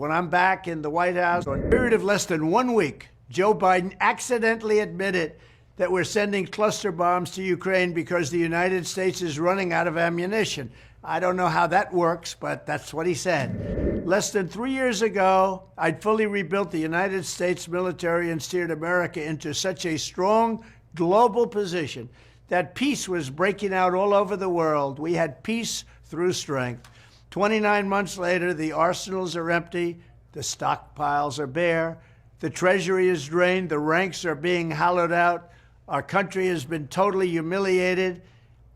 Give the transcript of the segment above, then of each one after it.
When I'm back in the White House, in a period of less than 1 week, Joe Biden accidentally admitted that we're sending cluster bombs to Ukraine because the United States is running out of ammunition. I don't know how that works, but that's what he said. Less than 3 years ago, I'd fully rebuilt the United States military and steered America into such a strong global position that peace was breaking out all over the world. We had peace through strength. 29 months later, the arsenals are empty, the stockpiles are bare, the treasury is drained, the ranks are being hollowed out, our country has been totally humiliated,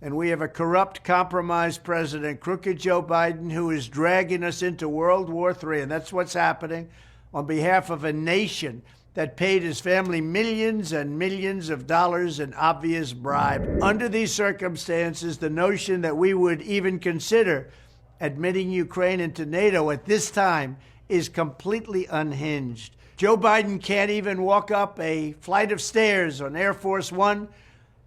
and we have a corrupt, compromised president, crooked Joe Biden, who is dragging us into World War III. And that's what's happening on behalf of a nation that paid his family millions and millions of dollars in obvious bribe. Under these circumstances, the notion that we would even consider admitting Ukraine into NATO at this time is completely unhinged. Joe Biden can't even walk up a flight of stairs on Air Force One,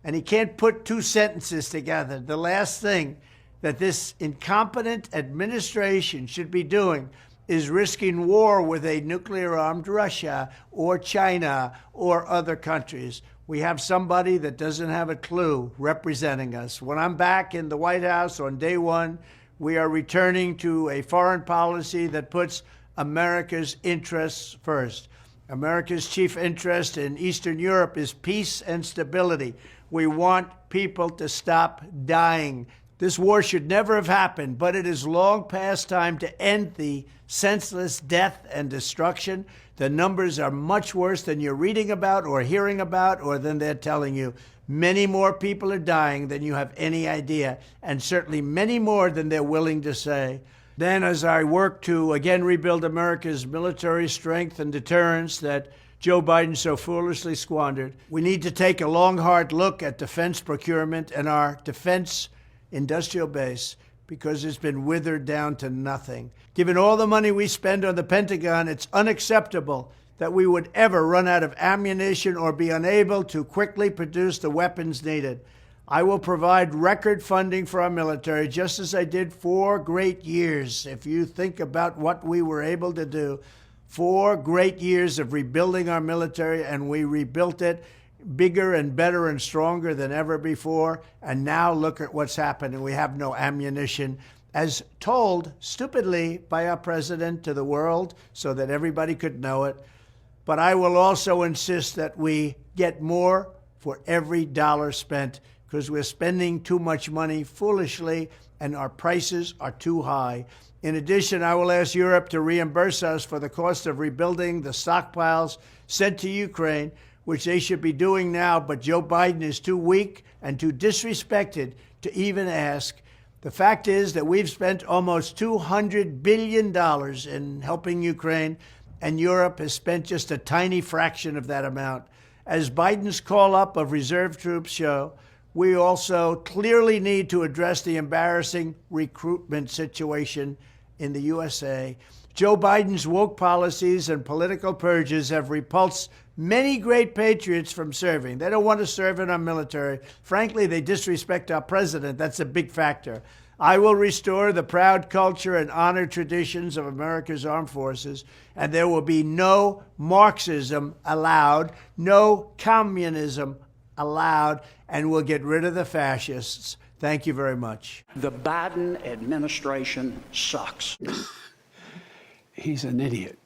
and he can't put two sentences together. The last thing that this incompetent administration should be doing is risking war with a nuclear-armed Russia or China or other countries. We have somebody that doesn't have a clue representing us. When I'm back in the White House on day one, we are returning to a foreign policy that puts America's interests first. America's chief interest in Eastern Europe is peace and stability. We want people to stop dying. This war should never have happened, but it is long past time to end the senseless death and destruction. The numbers are much worse than you're reading about or hearing about or than they're telling you. Many more people are dying than you have any idea, and certainly many more than they're willing to say. Then, as I work to again rebuild America's military strength and deterrence that Joe Biden so foolishly squandered, we need to take a long, hard look at defense procurement and our defense industrial base, because it's been withered down to nothing. Given all the money we spend on the Pentagon, it's unacceptable that we would ever run out of ammunition or be unable to quickly produce the weapons needed. I will provide record funding for our military, just as I did 4 great years. If you think about what we were able to do, 4 great years of rebuilding our military, and we rebuilt it bigger and better and stronger than ever before. And now look at what's happening. We have no ammunition, as told stupidly by our president to the world so that everybody could know it. But I will also insist that we get more for every dollar spent, because we're spending too much money foolishly and our prices are too high. In addition, I will ask Europe to reimburse us for the cost of rebuilding the stockpiles sent to Ukraine, which they should be doing now, but Joe Biden is too weak and too disrespected to even ask. The fact is that we've spent almost $200 billion in helping Ukraine, and Europe has spent just a tiny fraction of that amount. As Biden's call-up of reserve troops show, we also clearly need to address the embarrassing recruitment situation in the USA. Joe Biden's woke policies and political purges have repulsed many great patriots from serving. They don't want to serve in our military. Frankly, they disrespect our president. That's a big factor. I will restore the proud culture and honor traditions of America's armed forces, and there will be no Marxism allowed, no communism allowed, and we'll get rid of the fascists. Thank you very much. The Biden administration sucks. He's an idiot.